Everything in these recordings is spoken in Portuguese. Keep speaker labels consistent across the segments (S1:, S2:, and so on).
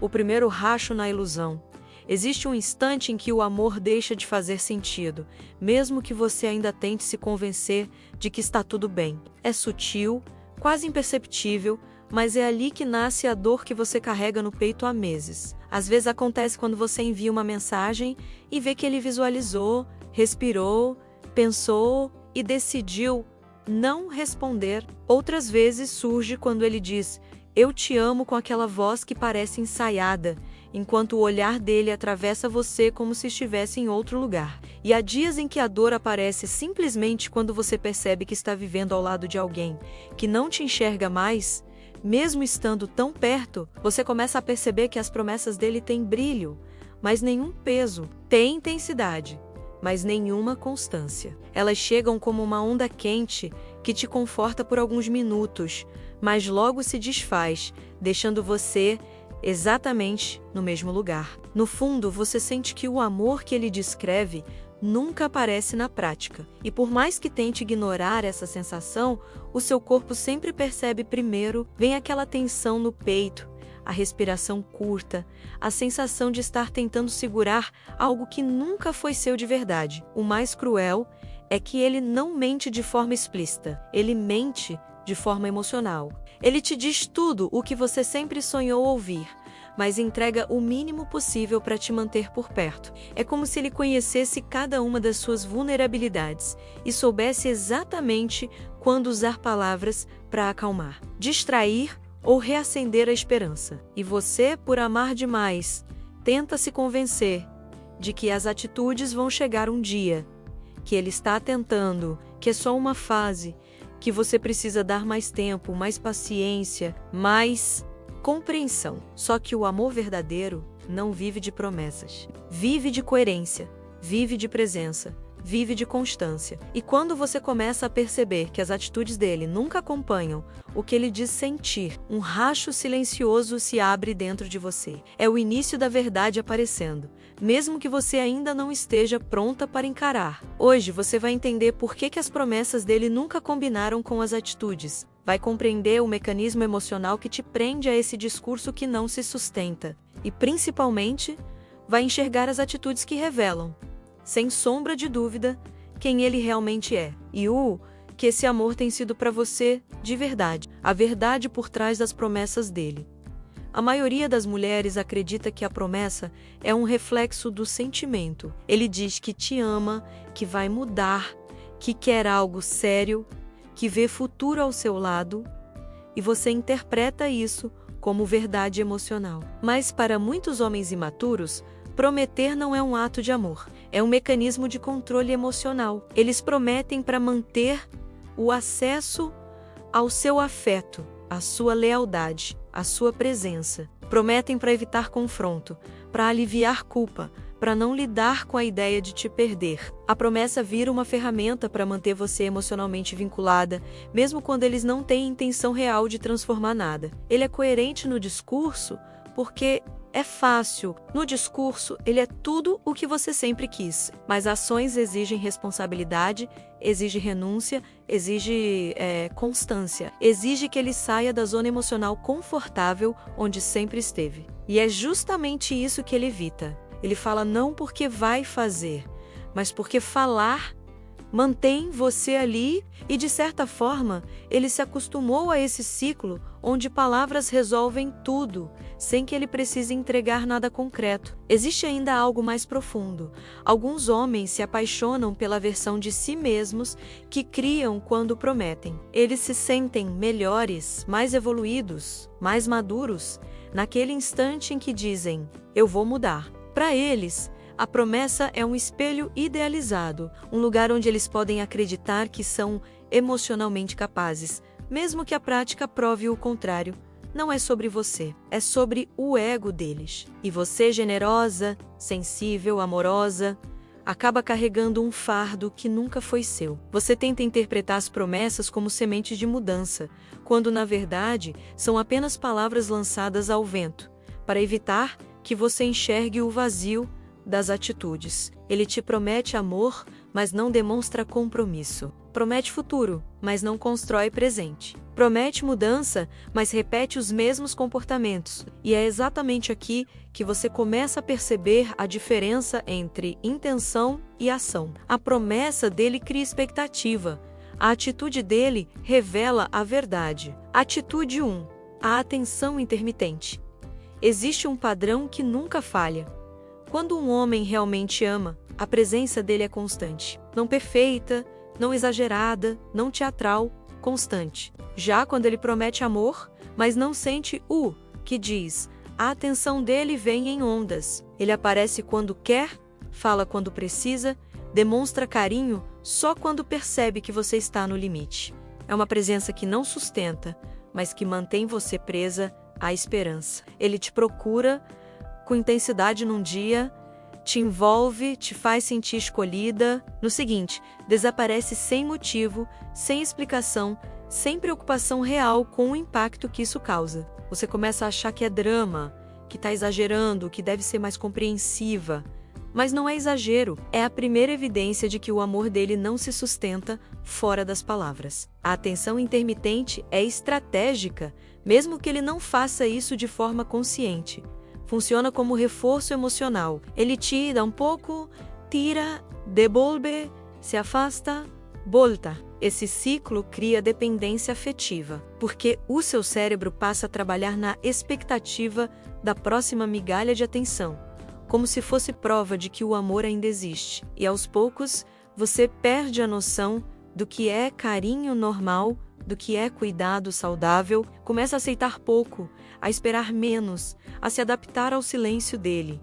S1: o primeiro racho na ilusão. Existe um instante em que o amor deixa de fazer sentido, mesmo que você ainda tente se convencer de que está tudo bem. É sutil, quase imperceptível, mas é ali que nasce a dor que você carrega no peito há meses. Às vezes acontece quando você envia uma mensagem e vê que ele visualizou, respirou, pensou e decidiu não responder. Outras vezes surge quando ele diz "eu te amo" com aquela voz que parece ensaiada, enquanto o olhar dele atravessa você como se estivesse em outro lugar. E há dias em que a dor aparece simplesmente quando você percebe que está vivendo ao lado de alguém que não te enxerga mais. Mesmo estando tão perto, você começa a perceber que as promessas dele têm brilho, mas nenhum peso. Têm intensidade, mas nenhuma constância. Elas chegam como uma onda quente que te conforta por alguns minutos, mas logo se desfaz, deixando você exatamente no mesmo lugar. No fundo, você sente que o amor que ele descreve nunca aparece na prática. E por mais que tente ignorar essa sensação, o seu corpo sempre percebe primeiro. Vem aquela tensão no peito, a respiração curta, a sensação de estar tentando segurar algo que nunca foi seu de verdade. O mais cruel é que ele não mente de forma explícita, ele mente de forma emocional. Ele te diz tudo o que você sempre sonhou ouvir, mas entrega o mínimo possível para te manter por perto. É como se ele conhecesse cada uma das suas vulnerabilidades e soubesse exatamente quando usar palavras para acalmar, distrair ou reacender a esperança. E você, por amar demais, tenta se convencer de que as atitudes vão chegar um dia, que ele está tentando, que é só uma fase, que você precisa dar mais tempo, mais paciência, mais compreensão. Só que o amor verdadeiro não vive de promessas. Vive de coerência, vive de presença, vive de constância. E quando você começa a perceber que as atitudes dele nunca acompanham o que ele diz sentir, um racho silencioso se abre dentro de você. É o início da verdade aparecendo, mesmo que você ainda não esteja pronta para encarar. Hoje você vai entender por que as promessas dele nunca combinaram com as atitudes. Vai compreender o mecanismo emocional que te prende a esse discurso que não se sustenta. E, principalmente, vai enxergar as atitudes que revelam, sem sombra de dúvida, quem ele realmente é. E que esse amor tem sido para você de verdade. A verdade por trás das promessas dele. A maioria das mulheres acredita que a promessa é um reflexo do sentimento. Ele diz que te ama, que vai mudar, que quer algo sério, que vê futuro ao seu lado, e você interpreta isso como verdade emocional. Mas para muitos homens imaturos, prometer não é um ato de amor, é um mecanismo de controle emocional. Eles prometem para manter o acesso ao seu afeto, à sua lealdade, à sua presença. Prometem para evitar confronto, para aliviar culpa, para não lidar com a ideia de te perder. A promessa vira uma ferramenta para manter você emocionalmente vinculada, mesmo quando eles não têm intenção real de transformar nada. Ele é coerente no discurso porque é fácil. No discurso, ele é tudo o que você sempre quis. Mas ações exigem responsabilidade, exige renúncia, exige constância. Exige que ele saia da zona emocional confortável onde sempre esteve. E é justamente isso que ele evita. Ele fala não porque vai fazer, mas porque falar mantém você ali e, de certa forma, ele se acostumou a esse ciclo onde palavras resolvem tudo, sem que ele precise entregar nada concreto. Existe ainda algo mais profundo. Alguns homens se apaixonam pela versão de si mesmos que criam quando prometem. Eles se sentem melhores, mais evoluídos, mais maduros, naquele instante em que dizem, eu vou mudar. Para eles, a promessa é um espelho idealizado, um lugar onde eles podem acreditar que são emocionalmente capazes, mesmo que a prática prove o contrário. Não é sobre você, é sobre o ego deles. E você, generosa, sensível, amorosa, acaba carregando um fardo que nunca foi seu. Você tenta interpretar as promessas como sementes de mudança, quando na verdade são apenas palavras lançadas ao vento, para evitar que você enxergue o vazio das atitudes. Ele te promete amor, mas não demonstra compromisso. Promete futuro, mas não constrói presente. Promete mudança, mas repete os mesmos comportamentos. E é exatamente aqui que você começa a perceber a diferença entre intenção e ação. A promessa dele cria expectativa. A atitude dele revela a verdade. Atitude 1. A atenção intermitente. Existe um padrão que nunca falha. Quando um homem realmente ama, a presença dele é constante. Não perfeita, não exagerada, não teatral, constante. Já quando ele promete amor, mas não sente o que diz, a atenção dele vem em ondas. Ele aparece quando quer, fala quando precisa, demonstra carinho só quando percebe que você está no limite. É uma presença que não sustenta, mas que mantém você presa à esperança. Ele te procura com intensidade num dia, te envolve, te faz sentir escolhida. No seguinte, desaparece sem motivo, sem explicação, sem preocupação real com o impacto que isso causa. Você começa a achar que é drama, que está exagerando, que deve ser mais compreensiva. Mas não é exagero, é a primeira evidência de que o amor dele não se sustenta fora das palavras. A atenção intermitente é estratégica, mesmo que ele não faça isso de forma consciente. Funciona como reforço emocional. Ele te dá um pouco, tira, devolve, se afasta, volta. Esse ciclo cria dependência afetiva, porque o seu cérebro passa a trabalhar na expectativa da próxima migalha de atenção, como se fosse prova de que o amor ainda existe. E aos poucos, você perde a noção do que é carinho normal, do que é cuidado saudável, começa a aceitar pouco, a esperar menos, a se adaptar ao silêncio dele.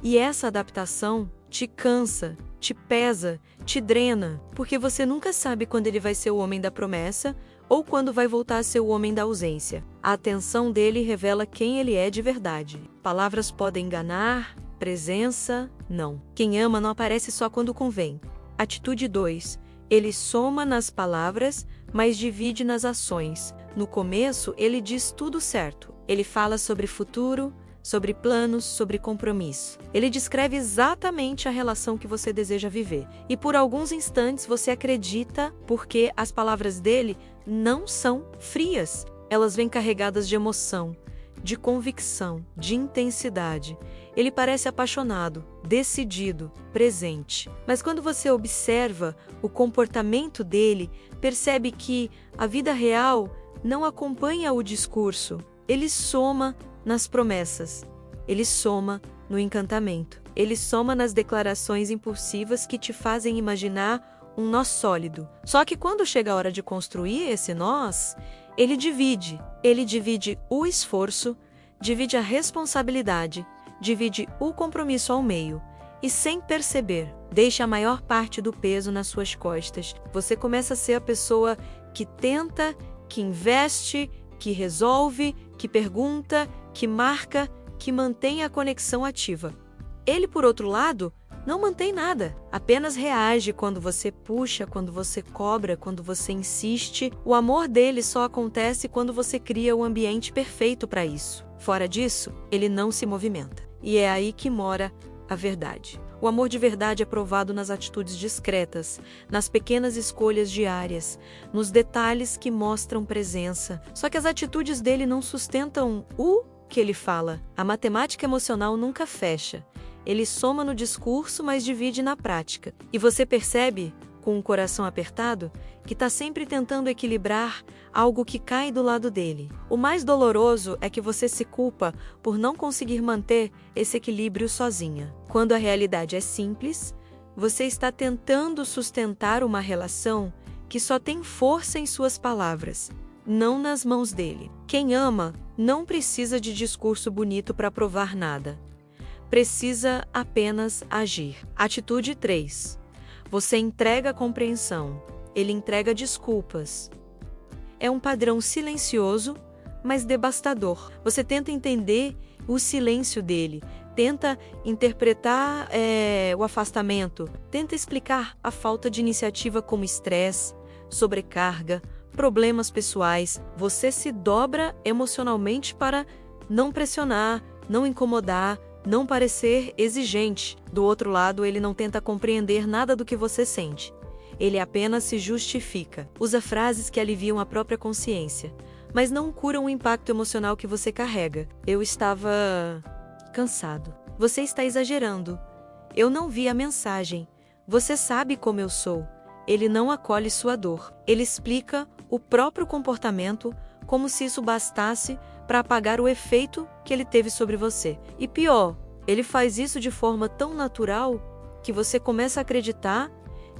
S1: E essa adaptação te cansa, te pesa, te drena, porque você nunca sabe quando ele vai ser o homem da promessa ou quando vai voltar a ser o homem da ausência. A atenção dele revela quem ele é de verdade. Palavras podem enganar, presença, não. Quem ama não aparece só quando convém. Atitude 2. Ele soma nas palavras, mas divide nas ações. No começo, ele diz tudo certo. Ele fala sobre futuro, sobre planos, sobre compromisso. Ele descreve exatamente a relação que você deseja viver. E por alguns instantes você acredita, porque as palavras dele não são frias. Elas vêm carregadas de emoção, de convicção, de intensidade. Ele parece apaixonado, decidido, presente. Mas quando você observa o comportamento dele, percebe que a vida real não acompanha o discurso. Ele soma nas promessas. Ele soma no encantamento. Ele soma nas declarações impulsivas que te fazem imaginar um nó sólido. Só que quando chega a hora de construir esse nós, ele divide. Ele divide o esforço, divide a responsabilidade, divide o compromisso ao meio e, sem perceber, deixa a maior parte do peso nas suas costas. Você começa a ser a pessoa que tenta, que investe, que resolve, que pergunta, que marca, que mantém a conexão ativa. Ele, por outro lado, não mantém nada, apenas reage quando você puxa, quando você cobra, quando você insiste. O amor dele só acontece quando você cria o ambiente perfeito para isso. Fora disso, ele não se movimenta. E é aí que mora a verdade. O amor de verdade é provado nas atitudes discretas, nas pequenas escolhas diárias, nos detalhes que mostram presença. Só que as atitudes dele não sustentam o que ele fala. A matemática emocional nunca fecha. Ele soma no discurso, mas divide na prática. E você percebe, com o coração apertado, que está sempre tentando equilibrar algo que cai do lado dele. O mais doloroso é que você se culpa por não conseguir manter esse equilíbrio sozinha. Quando a realidade é simples, você está tentando sustentar uma relação que só tem força em suas palavras, não nas mãos dele. Quem ama não precisa de discurso bonito para provar nada. Precisa apenas agir. Atitude 3. Você entrega compreensão. Ele entrega desculpas. É um padrão silencioso, mas devastador. Você tenta entender o silêncio dele, tenta interpretar o afastamento, tenta explicar a falta de iniciativa como estresse, sobrecarga, problemas pessoais. Você se dobra emocionalmente para não pressionar, não incomodar, não parecer exigente. Do outro lado, ele não tenta compreender nada do que você sente. ele apenas se justifica. Usa frases que aliviam a própria consciência, mas não curam o impacto emocional que você carrega. Eu estava cansado. Você está exagerando. Eu não vi a mensagem. Você sabe como eu sou. Ele não acolhe sua dor. Ele explica o próprio comportamento como se isso bastasse para apagar o efeito que ele teve sobre você. E pior, ele faz isso de forma tão natural que você começa a acreditar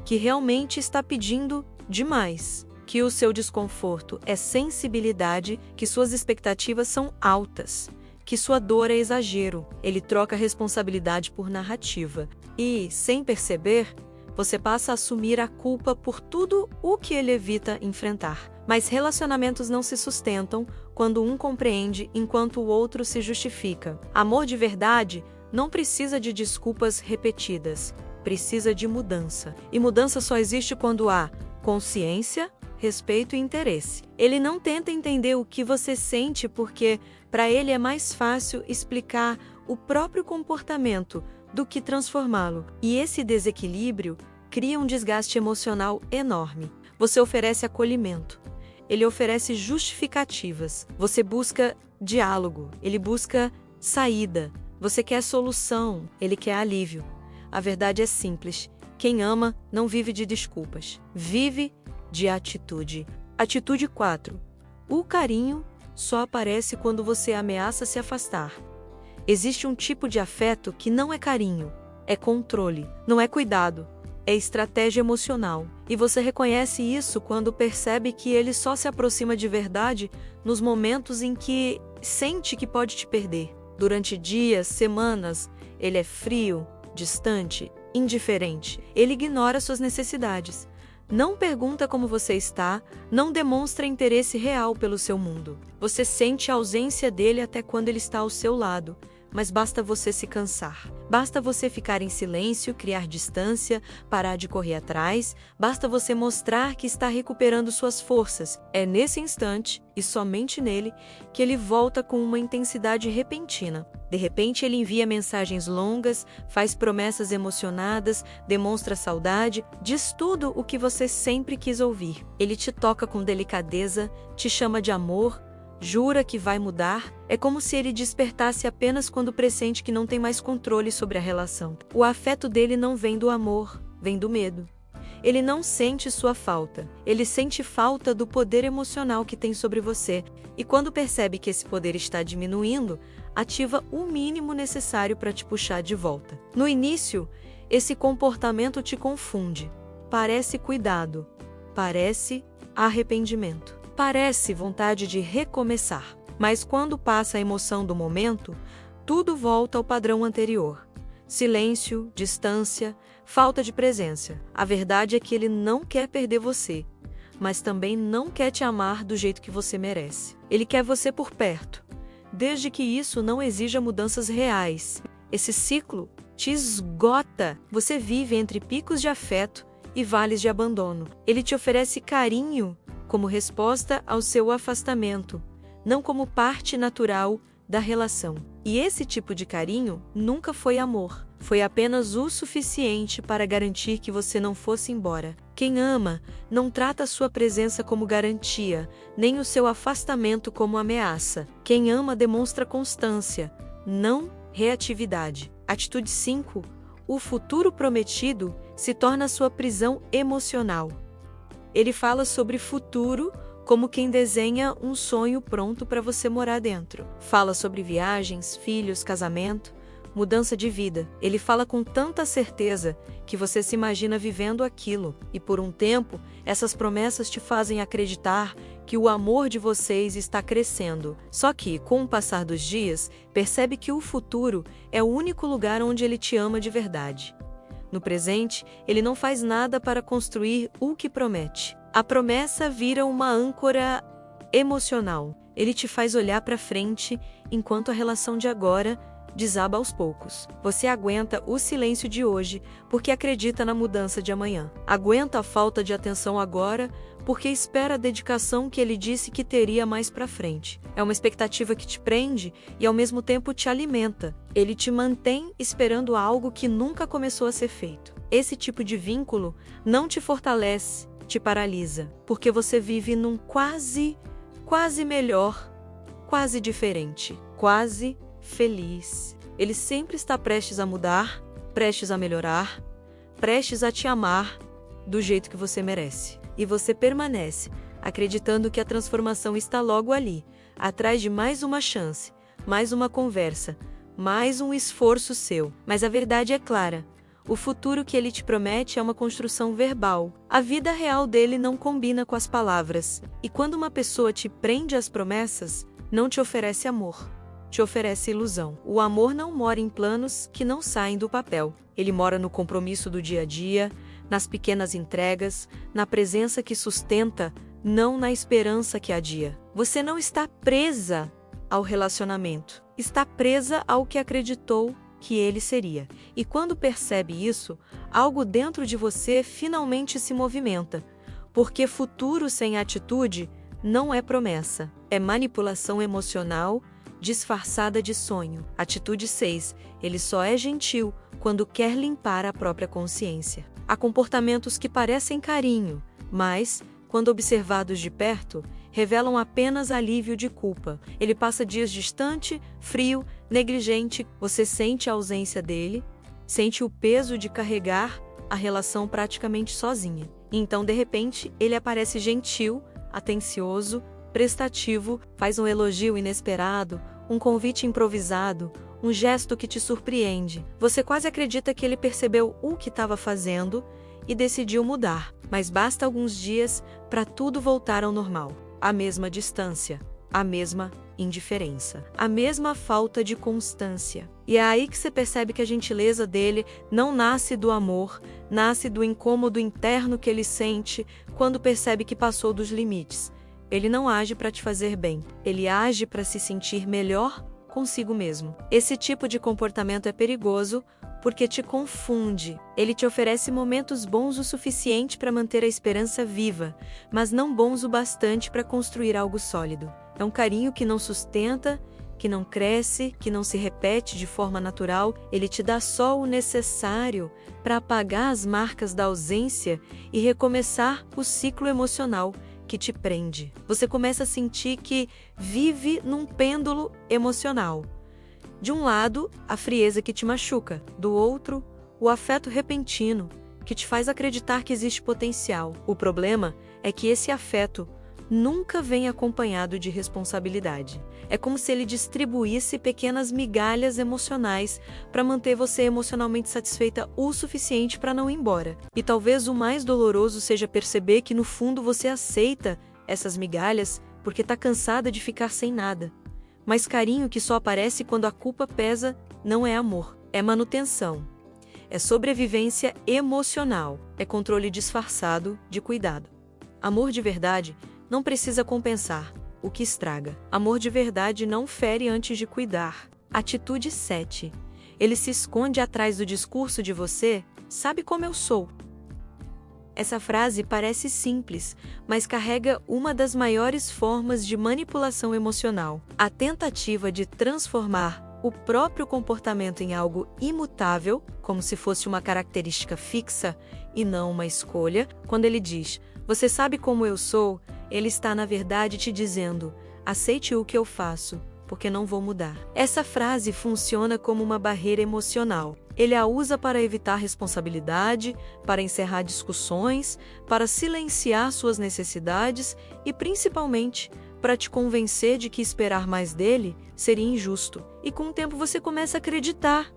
S1: que realmente está pedindo demais, que o seu desconforto é sensibilidade, que suas expectativas são altas, que sua dor é exagero. Ele troca a responsabilidade por narrativa e, sem perceber, você passa a assumir a culpa por tudo o que ele evita enfrentar. Mas relacionamentos não se sustentam quando um compreende enquanto o outro se justifica. Amor de verdade não precisa de desculpas repetidas, precisa de mudança. E mudança só existe quando há consciência, respeito e interesse. Ele não tenta entender o que você sente porque, para ele, é mais fácil explicar o próprio comportamento do que transformá-lo. E esse desequilíbrio cria um desgaste emocional enorme. Você oferece acolhimento. Ele oferece justificativas. Você busca diálogo. Ele busca saída. Você quer solução. Ele quer alívio. A verdade é simples. Quem ama não vive de desculpas. Vive de atitude. Atitude 4. O carinho só aparece quando você ameaça se afastar. Existe um tipo de afeto que não é carinho, é controle, não é cuidado, é estratégia emocional. E você reconhece isso quando percebe que ele só se aproxima de verdade nos momentos em que sente que pode te perder. Durante dias, semanas, ele é frio, distante, indiferente. Ele ignora suas necessidades. Não pergunta como você está, não demonstra interesse real pelo seu mundo. Você sente a ausência dele até quando ele está ao seu lado. Mas basta você se cansar. Basta você ficar em silêncio, criar distância, parar de correr atrás. Basta você mostrar que está recuperando suas forças. É nesse instante, e somente nele, que ele volta com uma intensidade repentina. De repente, ele envia mensagens longas, faz promessas emocionadas, demonstra saudade, diz tudo o que você sempre quis ouvir. Ele te toca com delicadeza, te chama de amor, jura que vai mudar. É como se ele despertasse apenas quando pressente que não tem mais controle sobre a relação. O afeto dele não vem do amor, vem do medo. Ele não sente sua falta, ele sente falta do poder emocional que tem sobre você. E quando percebe que esse poder está diminuindo, ativa o mínimo necessário para te puxar de volta. No início, esse comportamento te confunde. Parece cuidado, parece arrependimento. Parece vontade de recomeçar, mas quando passa a emoção do momento, tudo volta ao padrão anterior. Silêncio, distância, falta de presença. A verdade é que ele não quer perder você, mas também não quer te amar do jeito que você merece. Ele quer você por perto, desde que isso não exija mudanças reais. Esse ciclo te esgota. Você vive entre picos de afeto e vales de abandono. Ele te oferece carinho como resposta ao seu afastamento, não como parte natural da relação. E esse tipo de carinho nunca foi amor, foi apenas o suficiente para garantir que você não fosse embora. Quem ama não trata a sua presença como garantia, nem o seu afastamento como ameaça. Quem ama demonstra constância, não reatividade. Atitude 5. O futuro prometido se torna sua prisão emocional. Ele fala sobre futuro como quem desenha um sonho pronto para você morar dentro. Fala sobre viagens, filhos, casamento, mudança de vida. Ele fala com tanta certeza que você se imagina vivendo aquilo. E por um tempo, essas promessas te fazem acreditar que o amor de vocês está crescendo. Só que, com o passar dos dias, percebe que o futuro é o único lugar onde ele te ama de verdade. No presente, ele não faz nada para construir o que promete. A promessa vira uma âncora emocional. Ele te faz olhar para frente, enquanto a relação de agora desaba aos poucos. Você aguenta o silêncio de hoje porque acredita na mudança de amanhã. Aguenta a falta de atenção agora porque espera a dedicação que ele disse que teria mais para frente. É uma expectativa que te prende e ao mesmo tempo te alimenta. Ele te mantém esperando algo que nunca começou a ser feito. Esse tipo de vínculo não te fortalece, te paralisa, porque você vive num quase melhor, quase diferente, quase feliz. Ele sempre está prestes a mudar, prestes a melhorar, prestes a te amar do jeito que você merece. E você permanece, acreditando que a transformação está logo ali, atrás de mais uma chance, mais uma conversa, mais um esforço seu. Mas a verdade é clara. O futuro que ele te promete é uma construção verbal. A vida real dele não combina com as palavras. E quando uma pessoa te prende às promessas, não te oferece amor, te oferece ilusão. O amor não mora em planos que não saem do papel. Ele mora no compromisso do dia a dia, nas pequenas entregas, na presença que sustenta, não na esperança que adia. Você não está presa ao relacionamento, está presa ao que acreditou que ele seria. E quando percebe isso, algo dentro de você finalmente se movimenta, porque futuro sem atitude não é promessa, é manipulação emocional disfarçada de sonho. Atitude 6. Ele só é gentil quando quer limpar a própria consciência. Há comportamentos que parecem carinho, mas, quando observados de perto, revelam apenas alívio de culpa. Ele passa dias distante, frio, negligente. Você sente a ausência dele, sente o peso de carregar a relação praticamente sozinha. Então, de repente, ele aparece gentil, atencioso, prestativo, faz um elogio inesperado, um convite improvisado, um gesto que te surpreende. Você quase acredita que ele percebeu o que estava fazendo e decidiu mudar, mas basta alguns dias para tudo voltar ao normal. A mesma distância, a mesma indiferença, a mesma falta de constância. E é aí que você percebe que a gentileza dele não nasce do amor, nasce do incômodo interno que ele sente quando percebe que passou dos limites. Ele não age para te fazer bem, ele age para se sentir melhor consigo mesmo. Esse tipo de comportamento é perigoso porque te confunde. Ele te oferece momentos bons o suficiente para manter a esperança viva, mas não bons o bastante para construir algo sólido. É um carinho que não sustenta, que não cresce, que não se repete de forma natural. Ele te dá só o necessário para apagar as marcas da ausência e recomeçar o ciclo emocional que te prende. Você começa a sentir que vive num pêndulo emocional. De um lado, a frieza que te machuca. Do outro, o afeto repentino, que te faz acreditar que existe potencial. O problema é que esse afeto nunca vem acompanhado de responsabilidade. É como se ele distribuísse pequenas migalhas emocionais para manter você emocionalmente satisfeita o suficiente para não ir embora. E talvez o mais doloroso seja perceber que no fundo você aceita essas migalhas porque está cansada de ficar sem nada. Mas carinho que só aparece quando a culpa pesa não é amor, é manutenção. É sobrevivência emocional, é controle disfarçado de cuidado. Amor de verdade não precisa compensar, o que estraga. Amor de verdade não fere antes de cuidar. Atitude 7. Ele se esconde atrás do discurso de você, sabe como eu sou. Essa frase parece simples, mas carrega uma das maiores formas de manipulação emocional. A tentativa de transformar o próprio comportamento em algo imutável, como se fosse uma característica fixa e não uma escolha. Quando ele diz, "Você sabe como eu sou", ele está, na verdade, te dizendo, "Aceite o que eu faço, porque não vou mudar." Essa frase funciona como uma barreira emocional. Ele a usa para evitar responsabilidade, para encerrar discussões, para silenciar suas necessidades e, principalmente, para te convencer de que esperar mais dele seria injusto. E com o tempo você começa a acreditar,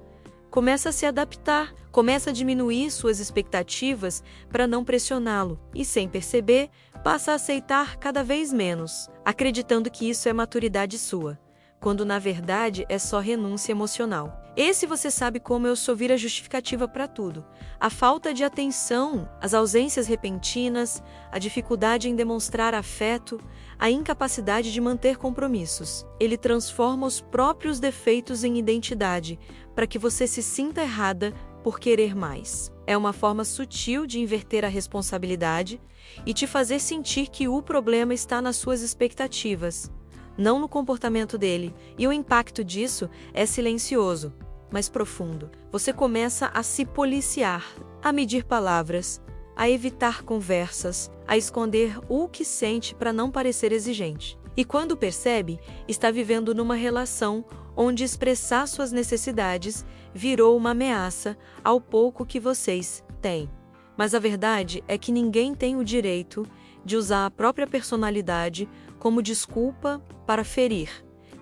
S1: começa a se adaptar, começa a diminuir suas expectativas para não pressioná-lo e, sem perceber, passa a aceitar cada vez menos, acreditando que isso é maturidade sua, quando na verdade é só renúncia emocional. Esse você sabe como eu sou vira justificativa para tudo. A falta de atenção, as ausências repentinas, a dificuldade em demonstrar afeto, a incapacidade de manter compromissos. Ele transforma os próprios defeitos em identidade, para que você se sinta errada por querer mais. É uma forma sutil de inverter a responsabilidade e te fazer sentir que o problema está nas suas expectativas, não no comportamento dele, e o impacto disso é silencioso, mas profundo. Você começa a se policiar, a medir palavras, a evitar conversas, a esconder o que sente para não parecer exigente. E quando percebe, está vivendo numa relação onde expressar suas necessidades virou uma ameaça ao pouco que vocês têm. Mas a verdade é que ninguém tem o direito de usar a própria personalidade como desculpa para ferir,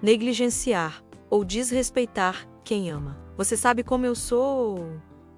S1: negligenciar ou desrespeitar quem ama. Você sabe como eu sou?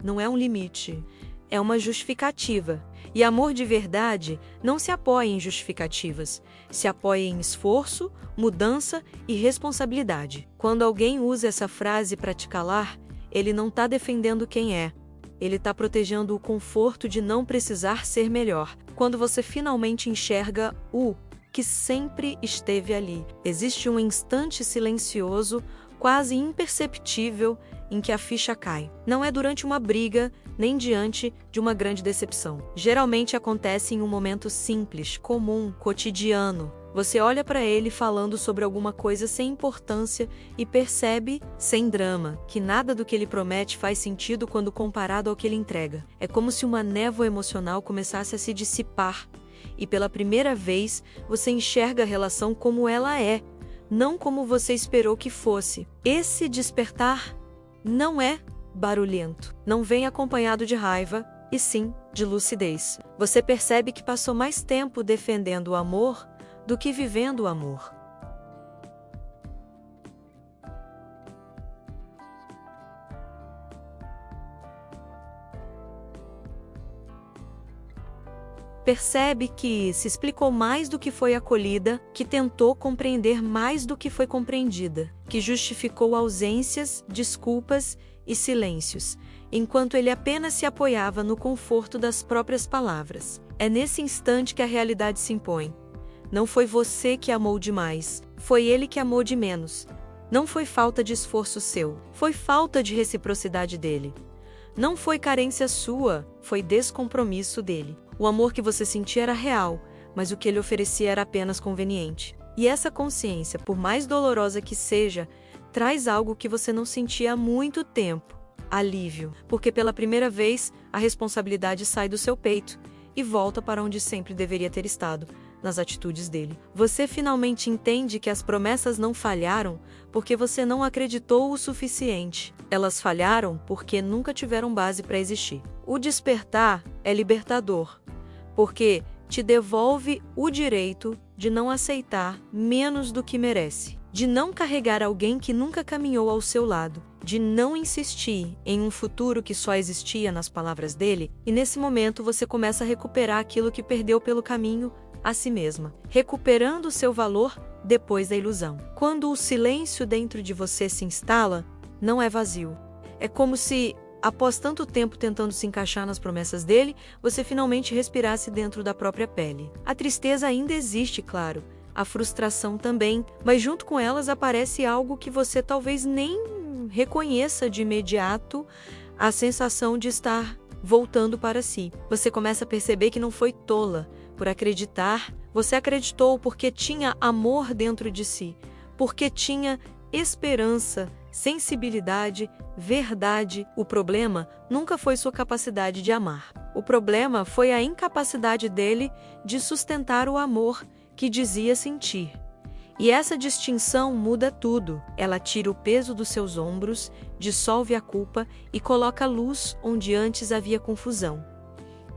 S1: Não é um limite, é uma justificativa. E amor de verdade não se apoia em justificativas, se apoia em esforço, mudança e responsabilidade. Quando alguém usa essa frase para te calar, ele não está defendendo quem é. Ele está protegendo o conforto de não precisar ser melhor. Quando você finalmente enxerga o que sempre esteve ali, existe um instante silencioso, quase imperceptível, em que a ficha cai. Não é durante uma briga, nem diante de uma grande decepção. Geralmente acontece em um momento simples, comum, cotidiano. Você olha para ele falando sobre alguma coisa sem importância e percebe, sem drama, que nada do que ele promete faz sentido quando comparado ao que ele entrega. É como se uma névoa emocional começasse a se dissipar e pela primeira vez você enxerga a relação como ela é, não como você esperou que fosse. Esse despertar não é barulhento, não vem acompanhado de raiva, e sim de lucidez. Você percebe que passou mais tempo defendendo o amor do que vivendo o amor. Percebe que se explicou mais do que foi acolhida, que tentou compreender mais do que foi compreendida, que justificou ausências, desculpas e silêncios, enquanto ele apenas se apoiava no conforto das próprias palavras. É nesse instante que a realidade se impõe. Não foi você que amou demais, foi ele que amou de menos. Não foi falta de esforço seu, foi falta de reciprocidade dele. Não foi carência sua, foi descompromisso dele. O amor que você sentia era real, mas o que ele oferecia era apenas conveniente. E essa consciência, por mais dolorosa que seja, traz algo que você não sentia há muito tempo: alívio. Porque pela primeira vez, a responsabilidade sai do seu peito e volta para onde sempre deveria ter estado, nas atitudes dele. Você finalmente entende que as promessas não falharam porque você não acreditou o suficiente. Elas falharam porque nunca tiveram base para existir. O despertar é libertador, porque te devolve o direito de não aceitar menos do que merece, de não carregar alguém que nunca caminhou ao seu lado, de não insistir em um futuro que só existia nas palavras dele, e nesse momento você começa a recuperar aquilo que perdeu pelo caminho a si mesma, recuperando o seu valor depois da ilusão. Quando o silêncio dentro de você se instala, não é vazio. É como se, após tanto tempo tentando se encaixar nas promessas dele, você finalmente respirasse dentro da própria pele. A tristeza ainda existe, claro, a frustração também, mas junto com elas aparece algo que você talvez nem reconheça de imediato, a sensação de estar voltando para si. Você começa a perceber que não foi tola por acreditar, você acreditou porque tinha amor dentro de si, porque tinha esperança, sensibilidade, verdade. O problema nunca foi sua capacidade de amar. O problema foi a incapacidade dele de sustentar o amor que dizia sentir. E essa distinção muda tudo. Ela tira o peso dos seus ombros, dissolve a culpa e coloca luz onde antes havia confusão.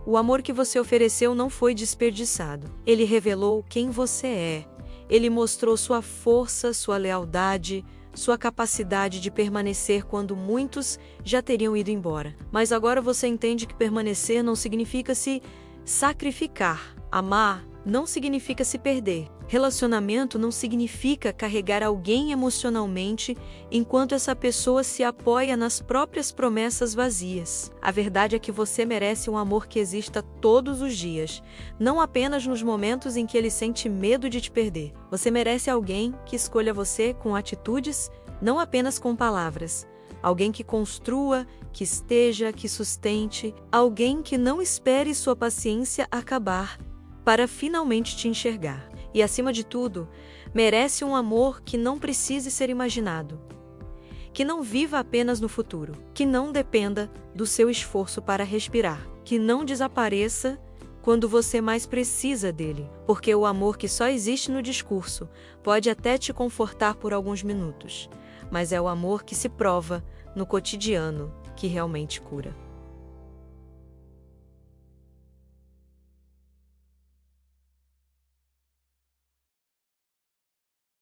S1: O amor que você ofereceu não foi desperdiçado. Ele revelou quem você é. Ele mostrou sua força, sua lealdade, sua capacidade de permanecer quando muitos já teriam ido embora. Mas agora você entende que permanecer não significa se sacrificar. Amar não significa se perder. Relacionamento não significa carregar alguém emocionalmente enquanto essa pessoa se apoia nas próprias promessas vazias. A verdade é que você merece um amor que exista todos os dias, não apenas nos momentos em que ele sente medo de te perder. Você merece alguém que escolha você com atitudes, não apenas com palavras. Alguém que construa, que esteja, que sustente. Alguém que não espere sua paciência acabar para finalmente te enxergar. E, acima de tudo, merece um amor que não precise ser imaginado, que não viva apenas no futuro, que não dependa do seu esforço para respirar, que não desapareça quando você mais precisa dele, porque o amor que só existe no discurso pode até te confortar por alguns minutos, mas é o amor que se prova no cotidiano que realmente cura.